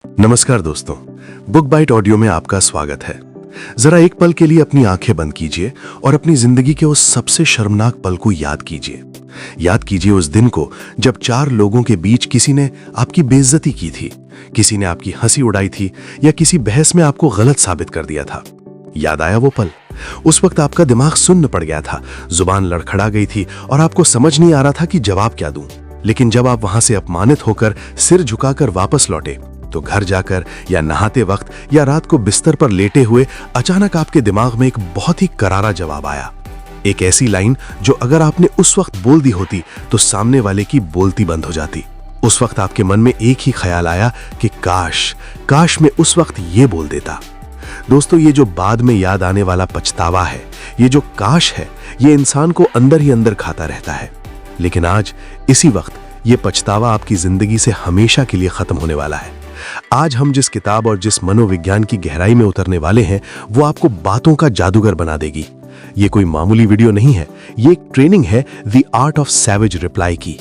नमस्कार दोस्तों, book bite audio में आपका स्वागत है। जरा एक पल के लिए अपनी आंखें बंद कीजिए और अपनी जिंदगी के उस सबसे शर्मनाक पल को याद कीजिए। याद कीजिए उस दिन को जब चार लोगों के बीच किसी ने आपकी बेइज्जती की थी, किसी ने आपकी हंसी उड़ाई थी या किसी बहस में आपको गलत साबित कर दिया था। याद आया वो पल? उस वक्त आपका दिमाग सुन्न पड़ गया था, जुबान लड़खड़ा गई थी और आपको समझ नहीं आ रहा था कि जवाब क्या दूं। लेकिन जब आप वहां से अपमानित होकर सिर झुकाकर वापस लौटे, तो घर जाकर या नहाते वक्त या रात को बिस्तर पर लेटे हुए अचानक आपके दिमाग में एक बहुत ही करारा जवाब आया। एक ऐसी लाइन जो अगर आपने उस वक्त बोल दी होती तो सामने वाले की बोलती बंद हो जाती। उस वक्त आपके मन में एक ही ख्याल आया कि काश मैं उस वक्त ये बोल देता। दोस्तों, ये जो बाद में याद आने वाला पछतावा है, ये जो काश है, ये इंसान को अंदर ही अंदर खाता रहता है। लेकिन आज इसी वक्त ये पछतावा आपकी जिंदगी से हमेशा के लिए खत्म होने वाला है। आज हम जिस किताब और जिस मनोविज्ञान की गहराई में उतरने वाले हैं, वो आपको बातों का जादूगर बना देगी। ये कोई मामूली वीडियो नहीं है, ये एक ट्रेनिंग है the art of savage reply की।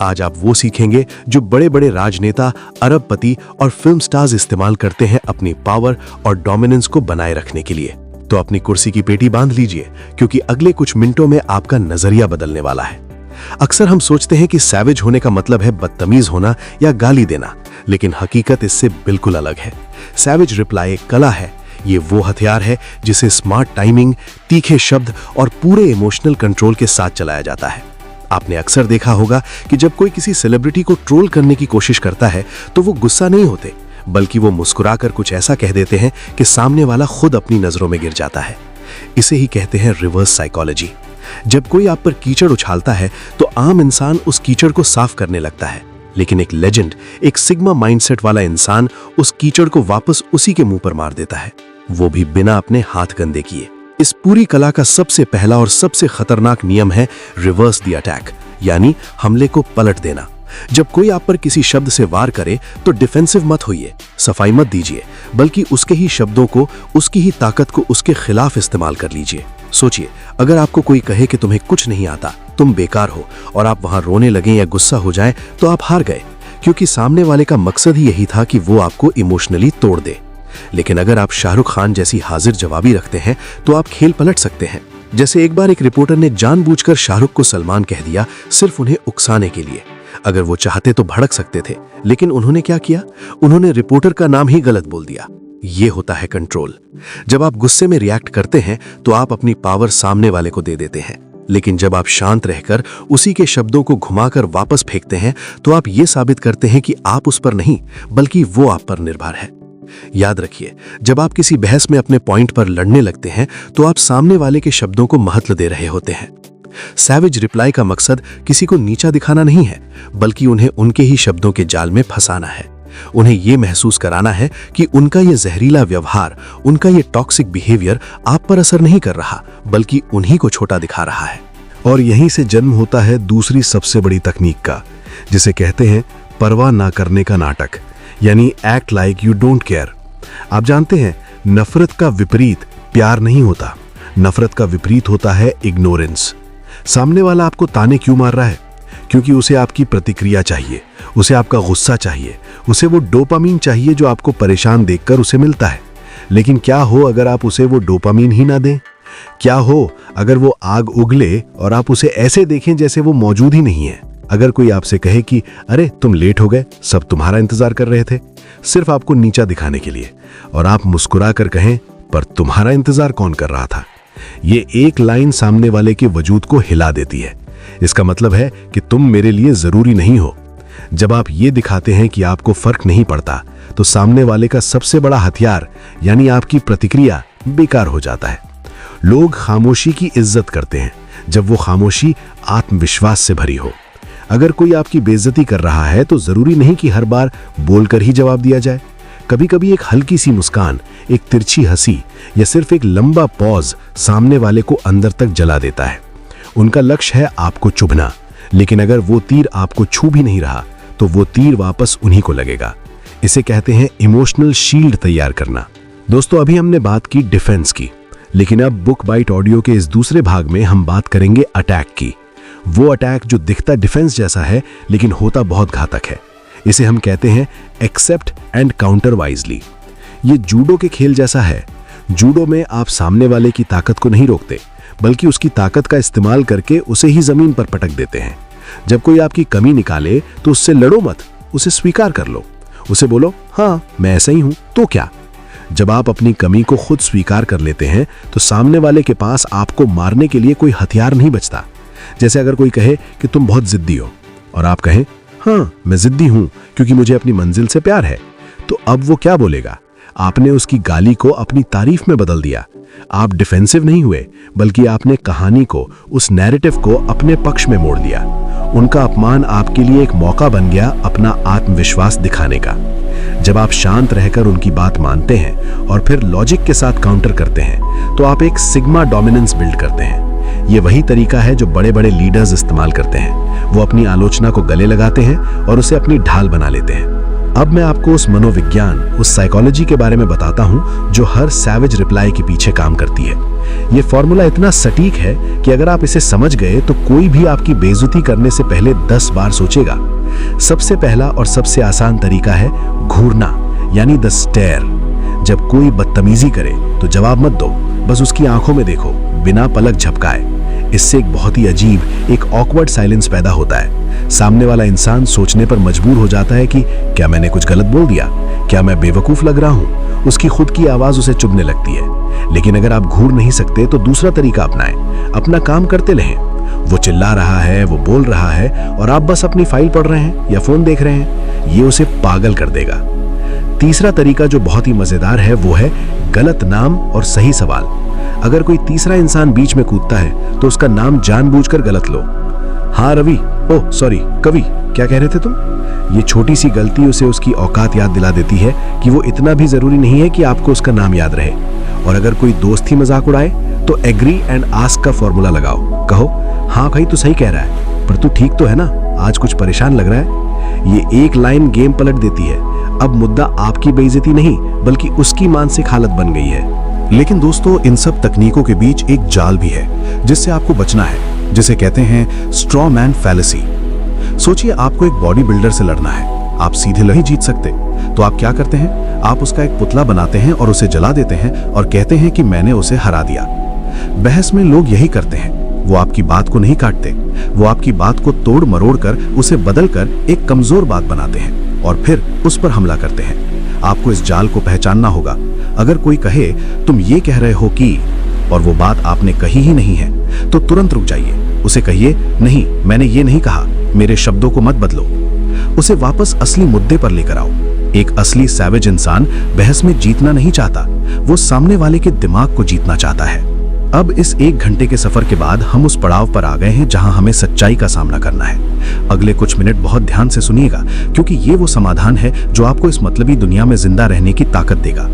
आज आप वो सीखेंगे जो बड़े बड़े राजनेता, अरबपति और फिल्म स्टार्स इस्तेमाल करते हैं अपनी पावर और डोमिनेंस को बनाए रखने के लिए। तो अपनी कुर्सी की पेटी बांध लीजिए, क्योंकि अगले कुछ मिनटों में आपका नजरिया बदलने वाला है। अक्सर हम सोचते हैं कि सैवेज होने का मतलब है बदतमीज होना या गाली देना, लेकिन हकीकत इससे बिल्कुल अलग है। सैवेज रिप्लाई एक कला है। ये वो हथियार है जिसे स्मार्ट टाइमिंग, तीखे शब्द और पूरे इमोशनल कंट्रोल के साथ चलाया जाता है। आपने अक्सर देखा होगा कि जब कोई किसी सेलिब्रिटी को ट्रोल करने की कोशिश करता है तो वो गुस्सा नहीं होते, बल्कि वो मुस्कुराकर कुछ ऐसा कह देते हैं कि सामने वाला खुद अपनी नजरों में गिर जाता है। इसे ही कहते हैं रिवर्स साइकोलॉजी। जब कोई आप पर कीचड़ उछालता है तो आम इंसान उस कीचड़ को साफ करने लगता है, लेकिन एक लेजेंड, एक सिग्मा माइंडसेट वाला इंसान उस कीचड़ को वापस उसी के मुंह पर मार देता है, वो भी बिना अपने हाथ गंदे किए। इस पूरी कला का सबसे पहला और सबसे खतरनाक नियम है रिवर्स द अटैक, यानी हमले को पलट देना। जब कोई आप पर किसी शब्द से वार करे तो डिफेंसिव मत होइए, सफाई मत दीजिए, बल्कि उसके ही शब्दों को, उसकी ही ताकत को उसके खिलाफ इस्तेमाल कर लीजिए। सोचिए, अगर आपको कोई कहे कि तुम्हें कुछ नहीं आता, तुम बेकार हो, और आप वहां रोने लगें या गुस्सा हो जाए, तो आप हार गए, क्योंकि सामने वाले का मकसद ही यही था कि वो आपको इमोशनली तोड़ दे। लेकिन अगर आप शाहरुख खान जैसी हाजिर जवाबी रखते हैं तो आप खेल पलट सकते हैं। जैसे एक बार एक रिपोर्टर ने जानबूझकर शाहरुख को सलमान कह दिया, सिर्फ उन्हें उकसाने के लिए। अगर वो चाहते तो भड़क सकते थे, लेकिन उन्होंने क्या किया? उन्होंने रिपोर्टर का नाम ही गलत बोल दिया। ये होता है कंट्रोल। जब आप गुस्से में रिएक्ट करते हैं तो आप अपनी पावर सामने वाले को दे देते हैं, लेकिन जब आप शांत रहकर उसी के शब्दों को घुमाकर वापस फेंकते हैं तो आप ये साबित करते हैं कि आप उस पर नहीं, बल्कि वो आप पर निर्भर है। याद रखिए, जब आप किसी बहस में अपने पॉइंट पर लड़ने लगते हैं तो आप सामने वाले के शब्दों को महत्व दे रहे होते हैं। सैवेज रिप्लाई का मकसद किसी को नीचा दिखाना नहीं है, बल्कि उन्हें उनके ही शब्दों के जाल में फंसाना है। उन्हें यह महसूस कराना है कि उनका यह जहरीला व्यवहार, उनका यह टॉक्सिक बिहेवियर आप पर असर नहीं कर रहा, बल्कि उन्हीं को छोटा दिखा रहा है। और यहीं से जन्म होता है दूसरी सबसे बड़ी तकनीक का, जिसे कहते हैं परवाह ना करने का नाटक, यानी act like you don't care. आप जानते हैं, नफरत का विपरीत प्यार नहीं होता, नफरत का विपरीत होता है इग्नोरेंस। सामने वाला आपको ताने क्यों मार रहा है? क्योंकि उसे आपकी प्रतिक्रिया चाहिए, उसे आपका गुस्सा चाहिए, उसे वो डोपामीन चाहिए जो आपको परेशान देखकर उसे मिलता है। लेकिन क्या हो अगर आप उसे वो डोपामीन ही ना दें? क्या हो अगर वो आग उगले और आप उसे ऐसे देखें जैसे वो मौजूद ही नहीं है? अगर कोई आपसे कहे कि अरे तुम लेट हो गए, सब तुम्हारा इंतजार कर रहे थे, सिर्फ आपको नीचा दिखाने के लिए, और आप मुस्कुरा कर कहें पर तुम्हारा इंतजार कौन कर रहा था? ये एक लाइन सामने वाले के वजूद को हिला देती है। इसका मतलब है कि तुम मेरे लिए जरूरी नहीं हो। जब आप ये दिखाते हैं कि आपको फर्क नहीं पड़ता, तो सामने वाले का सबसे बड़ा हथियार, यानी आपकी प्रतिक्रिया, बेकार हो जाता है। लोग खामोशी की इज्जत करते हैं जब वो खामोशी आत्मविश्वास से भरी हो। अगर कोई आपकी बेइज्जती कर रहा है तो जरूरी नहीं कि हर बार बोलकर ही जवाब दिया जाए। कभी कभी एक हल्की सी मुस्कान, एक तिरछी हंसी या सिर्फ एक लंबा पॉज सामने वाले को अंदर तक जला देता है। उनका लक्ष्य है आपको चुभना, लेकिन अगर वो तीर आपको छू भी नहीं रहा तो वो तीर वापस उन्हीं को लगेगा। इसे कहते हैं इमोशनल शील्ड तैयार करना। दोस्तों, अभी हमने बात की डिफेंस की, लेकिन अब बुक बाइट ऑडियो के इस दूसरे भाग में हम बात करेंगे अटैक की। वो अटैक जो दिखता डिफेंस जैसा है लेकिन होता बहुत घातक है। इसे हम कहते हैं एक्सेप्ट एंड काउंटर वाइजली। ये जूडो के खेल जैसा है। जूडो में आप सामने वाले की ताकत को नहीं रोकते, बल्कि उसकी ताकत का इस्तेमाल करके उसे ही जमीन पर पटक देते हैं। जब कोई आपकी कमी निकाले तो उससे लड़ो मत, उसे स्वीकार कर लो। उसे बोलो, हाँ मैं ऐसा ही हूं, तो क्या। जब आप अपनी कमी को खुद स्वीकार कर लेते हैं तो सामने वाले के पास आपको मारने के लिए कोई हथियार नहीं बचता। जैसे अगर कोई कहे कि तुम बहुत जिद्दी हो और आप कहें, हाँ मैं जिद्दी हूं क्योंकि मुझे अपनी मंजिल से प्यार है, तो अब वो क्या बोलेगा? आपने उसकी गाली को अपनी तारीफ में बदल दिया। आप डिफेंसिव नहीं हुए, बल्कि आपने कहानी को, उस नैरेटिव को अपने पक्ष में मोड़ दिया। उनका अपमान आपके लिए एक मौका बन गया अपना आत्मविश्वास दिखाने का। जब आप शांत रहकर उनकी बात मानते हैं और फिर लॉजिक के साथ काउंटर करते हैं, तो आप एक सिग्मा डोमिनेंस बिल्ड करते हैं। ये वही तरीका है जो बड़े बड़े लीडर्स इस्तेमाल करते हैं। वो अपनी आलोचना को गले लगाते हैं और उसे अपनी ढाल बना लेते हैं। अब मैं आपको उस मनोविज्ञान, उस साइकोलॉजी के बारे में बताता हूं जो हर सैवेज रिप्लाई के पीछे काम करती है। ये फॉर्मूला इतना सटीक है कि अगर आप इसे समझ गए तो कोई भी आपकी बेइज्जती करने से पहले 10 बार सोचेगा। सबसे पहला और सबसे आसान तरीका है घूरना, यानी द स्टेयर। जब कोई बदतमीजी करे तो जवाब मत दो, बस उसकी आंखों में देखो बिना पलक झपकाए। इससे एक बहुत ही अजीब, एक ऑकवर्ड साइलेंस पैदा होता है। सामने वाला इंसान सोचने पर मजबूर हो जाता है कि क्या मैंने कुछ गलत बोल दिया, क्या मैं बेवकूफ लग रहा हूं। उसकी खुद की आवाज उसे चुभने लगती है। लेकिन अगर आप घूर नहीं सकते तो दूसरा तरीका अपनाएं। अपना काम करते रहें। वो चिल्ला रहा है, वो बोल रहा है और आप बस अपनी फाइल पढ़ रहे हैं या फोन देख रहे हैं, ये उसे पागल कर देगा। तीसरा तरीका जो बहुत ही मजेदार है वो है गलत नाम और सही सवाल। अगर कोई तीसरा इंसान बीच में कूदता है तो उसका नाम जानबूझकर गलत लो। हाँ रवि, ओह सॉरी कवि, क्या कह रहे थे तुम? ये छोटी सी गलती उसे उसकी औकात याद दिला देती है कि वो इतना भी जरूरी नहीं है कि आपको उसका नाम याद रहे। और अगर कोई दोस्त ही मजाक उड़ाए तो एग्री एंड आस्क का फॉर्मूला लगाओ। कहो, हाँ भाई तू सही कह रहा है, पर तू ठीक तो है ना? आज कुछ परेशान लग रहा है। ये एक लाइन गेम पलट देती है। अब मुद्दा आपकी बेइज्जती नहीं, बल्कि उसकी मानसिक हालत बन गई है। लेकिन दोस्तों, इन सब तकनीकों के बीच एक जाल भी है जिससे आपको बचना है, जिसे कहते हैं स्ट्रॉ मैन फैलेसी। सोचिए आपको एक बॉडी बिल्डर से लड़ना है, आप सीधे नहीं जीत सकते, तो आप क्या करते हैं? आप उसका एक पुतला बनाते हैं और उसे जला देते हैं और कहते हैं कि मैंने उसे हरा दिया। बहस में लोग यही करते हैं। वो आपकी बात को नहीं काटते, वो आपकी बात को तोड़ मरोड़ कर उसे बदल कर एक कमजोर बात बनाते हैं और फिर उस पर हमला करते हैं। आपको इस जाल को पहचानना होगा। अगर कोई कहे तुम ये कह रहे हो कि, और वो बात आपने कही ही नहीं है, तो तुरंत रुक जाइए। उसे कहिए, नहीं मैंने ये नहीं कहा, मेरे शब्दों को मत बदलो। उसे वापस असली मुद्दे पर लेकर आओ। एक असली सैवेज इंसान बहस में जीतना नहीं चाहता, वो सामने वाले के दिमाग को जीतना चाहता है। अब इस 1 घंटे के सफर के बाद हम उस पड़ाव पर आ गए हैं जहां हमें सच्चाई का सामना करना है। अगले कुछ मिनट बहुत ध्यान से सुनिएगा, क्योंकि ये वो समाधान है जो आपको इस मतलबी दुनिया में जिंदा रहने की ताकत देगा।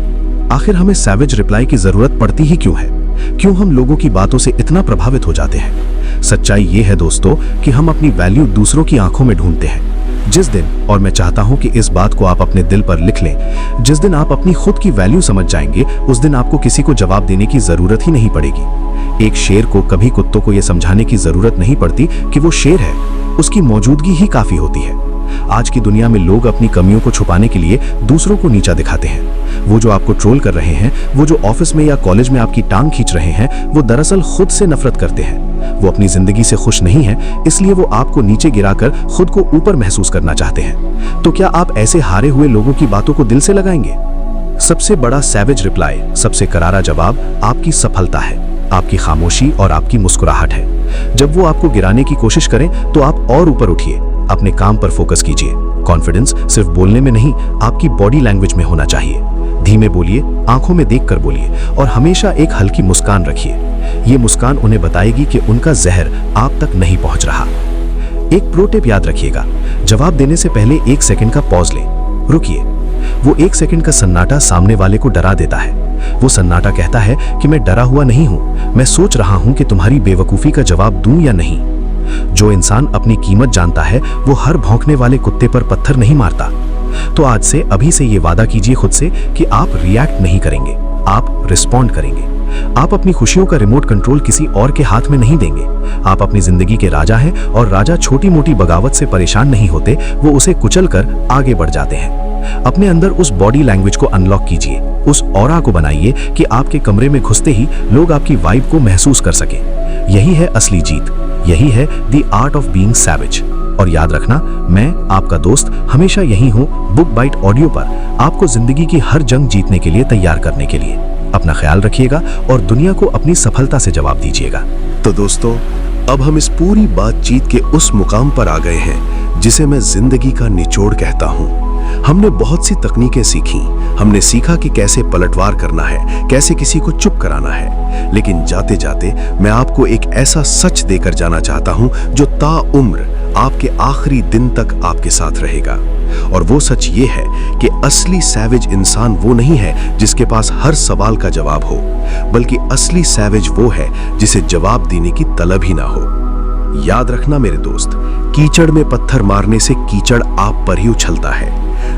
आखिर हमें सैवेज रिप्लाई की जरूरत पड़ती ही क्यों है? क्यों हम लोगों की बातों से इतना प्रभावित हो जाते हैं? सच्चाई ये है दोस्तों कि हम अपनी वैल्यू दूसरों की आंखों में ढूंढते हैं। जिस दिन, और मैं चाहता हूं कि इस बात को आप अपने दिल पर लिख लें, जिस दिन आप अपनी खुद की वैल्यू समझ जाएंगे, उस दिन आपको किसी को जवाब देने की जरूरत ही नहीं पड़ेगी। एक शेर को कभी कुत्तों को यह समझाने की जरूरत नहीं पड़ती कि वो शेर है, उसकी मौजूदगी ही काफी होती है। आज की दुनिया में लोग अपनी कमियों को छुपाने के लिए दूसरों को नीचा दिखाते हैं। वो जो आपको ट्रोल कर रहे हैं, वो जो ऑफिस में या कॉलेज में आपकी टांग खींच रहे हैं, वो दरअसल खुद से नफरत करते हैं। वो अपनी जिंदगी से खुश नहीं है, इसलिए वो आपको नीचे गिराकर खुद को ऊपर महसूस करना चाहते हैं। तो क्या आप ऐसे हारे हुए लोगों की बातों को दिल से लगाएंगे? सबसे बड़ा सैवेज रिप्लाई, सबसे करारा जवाब आपकी सफलता है, आपकी खामोशी और आपकी मुस्कुराहट है। जब वो आपको गिराने की कोशिश करें तो आप और ऊपर उठिए, अपने काम पर फोकस कीजिए। कॉन्फिडेंस सिर्फ बोलने में नहीं, आपकी बॉडी लैंग्वेज में होना चाहिए। धीमे बोलिए, आंखों में देखकर बोलिए और हमेशा एक हल्की मुस्कान रखिए। ये मुस्कान उन्हें बताएगी कि उनका जहर आप तक नहीं पहुंच रहा। एक प्रो टिप याद रखिएगा, जवाब देने से पहले 1 सेकंड का पॉज लें, रुकिए। वो 1 सेकंड का सन्नाटा सामने वाले को डरा देता है। वो सन्नाटा कहता है कि मैं डरा हुआ नहीं हूं, मैं सोच रहा हूं कि तुम्हारी बेवकूफी का जवाब दूं या नहीं। जो इंसान अपनी कीमत जानता है, वो हर भौंकने वाले कुत्ते पर पत्थर नहीं मारता। तो आज से, अभी से ये वादा कीजिए खुद से कि आप रिएक्ट नहीं करेंगे, आप रिस्पॉन्ड करेंगे। आप अपनी खुशियों का रिमोट कंट्रोल किसी और के हाथ में नहीं देंगे। आप अपनी जिंदगी के राजा हैं और राजा छोटी मोटी बगावत से परेशान नहीं होते, वो उसे कुचलकर आगे बढ़ जाते हैं। अपने अंदर उस बॉडी लैंग्वेज को अनलॉक कीजिए, उस ऑरा को बनाइए कि आपके कमरे में घुसते ही लोग आपकी वाइब को महसूस कर सके। यही है असली जीत, यही है the art of being savage. और याद रखना, मैं आपका दोस्त हमेशा यही हूँ बुक बाइट ऑडियो पर, आपको जिंदगी की हर जंग जीतने के लिए तैयार करने के लिए। अपना ख्याल रखिएगा और दुनिया को अपनी सफलता से जवाब दीजिएगा। तो दोस्तों, अब हम इस पूरी बातचीत के उस मुकाम पर आ गए हैं जिसे मैं जिंदगी का निचोड़ कहता हूं। हमने बहुत सी तकनीकें सीखी, हमने सीखा कि कैसे पलटवार करना है, कैसे किसी को चुप कराना है, लेकिन जाते जाते मैं आपको एक ऐसा सच देकर जाना चाहता हूं जो ताउम्र आपके आखिरी दिन तक आपके साथ रहेगा। और वो सच ये है कि असली सैवेज इंसान वो नहीं है जिसके पास हर सवाल का जवाब हो, बल्कि असली सैवेज वो है जिसे जवाब देने की तलब ही ना हो। याद रखना मेरे दोस्त, कीचड़ में पत्थर मारने से कीचड़ आप पर ही उछलता है।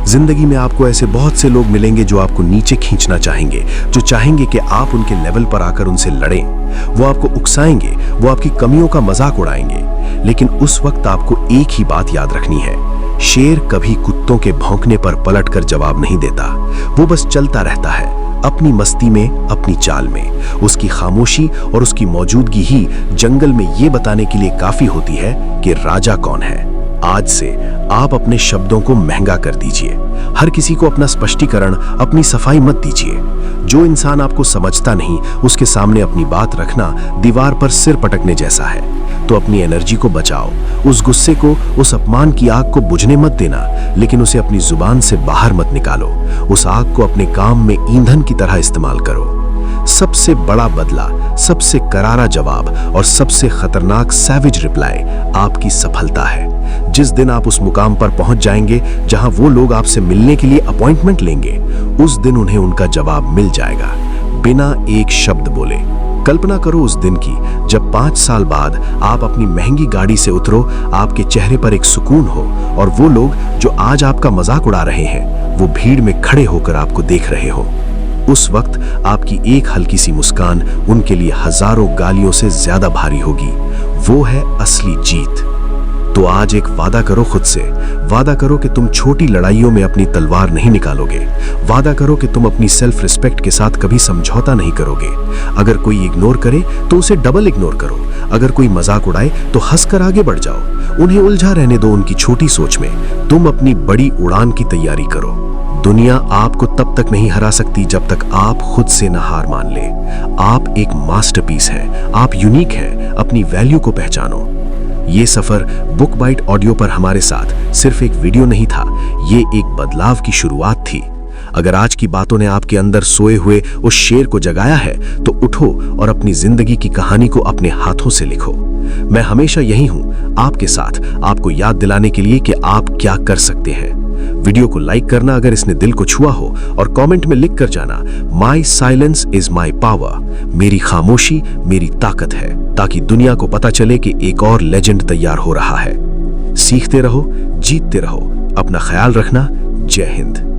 जिंदगी में आपको ऐसे बहुत से लोग मिलेंगे जो आपको नीचे खींचना चाहेंगे, जो चाहेंगे कि आप उनके लेवल पर आकर उनसे लड़ें। वो आपको उकसाएंगे, वो आपकी कमियों का मजाक उड़ाएंगे, लेकिन उस वक्त आपको एक ही बात याद रखनी है, शेर कभी कुत्तों के भौंकने पर पलटकर जवाब नहीं देता। वो बस चलता रहता है अपनी मस्ती में, अपनी चाल में। उसकी खामोशी और उसकी मौजूदगी ही जंगल में ये बताने के लिए काफी होती है कि राजा कौन है। आज से आप अपने शब्दों को महंगा कर दीजिए। हर किसी को अपना स्पष्टीकरण, अपनी सफाई मत दीजिए। जो इंसान आपको समझता नहीं, उसके सामने अपनी बात रखना दीवार पर सिर पटकने जैसा है। तो अपनी एनर्जी को बचाओ, उस गुस्से को, उस अपमान की आग को बुझने मत देना, लेकिन उसे अपनी जुबान से बाहर मत निकालो। उस आग को अपने काम में ईंधन की तरह इस्तेमाल करो। सबसे बड़ा बदला, सबसे करारा जवाब और सबसे खतरनाक सैवेज रिप्लाई आपकी सफलता है। जिस दिन आप उस मुकाम पर पहुंच जाएंगे जहां वो लोग आपसे मिलने के लिए अपॉइंटमेंट लेंगे, उस दिन उन्हें उनका जवाब मिल जाएगा, बिना एक शब्द बोले। कल्पना करो उस दिन की जब 5 साल बाद आप अपनी महंगी गाड़ी से उतरो, आपके चेहरे पर एक सुकून हो और वो लोग जो आज आपका मजाक उड़ा रहे हैं, वो भीड़ में खड़े होकर आपको देख रहे हो। उस वक्त आपकी एक हल्की सी मुस्कान उनके लिए हजारों गालियों से ज्यादा भारी होगी। वो है असली जीत। तो आज एक वादा करो खुद से, वादा करो कि तुम छोटी लड़ाइयों में अपनी तलवार नहीं निकालोगे। वादा करो कि तुम अपनी सेल्फ रिस्पेक्ट के साथ कभी समझौता नहीं करोगे। अगर कोई इग्नोर करे तो उसे डबल इग्नोर करो। अगर कोई मजाक उड़ाए तो हंसकर आगे बढ़ जाओ। उन्हें उलझा रहने दो उनकी छोटी सोच में। तुम अपनी बड़ी उड़ान की तैयारी करो। दुनिया आपको तब तक नहीं हरा सकती जब तक आप खुद से न हार मान ले। आप एक मास्टरपीस हैं, आप यूनिक हैं। अपनी वैल्यू को पहचानो। ये सफर बुक बाइट ऑडियो पर हमारे साथ सिर्फ एक वीडियो नहीं था, ये एक बदलाव की शुरुआत थी। अगर आज की बातों ने आपके अंदर सोए हुए उस शेर को जगाया है, तो उठो और अपनी जिंदगी की कहानी को अपने हाथों से लिखो। मैं हमेशा यही हूं आपके साथ, आपको याद दिलाने के लिए कि आप क्या कर सकते हैं। वीडियो को लाइक करना अगर इसने दिल को छुआ हो, और कमेंट में लिख कर जाना, माई साइलेंस इज माई पावर, मेरी खामोशी मेरी ताकत है, ताकि दुनिया को पता चले कि एक और लेजेंड तैयार हो रहा है। सीखते रहो, जीतते रहो, अपना ख्याल रखना। जय हिंद।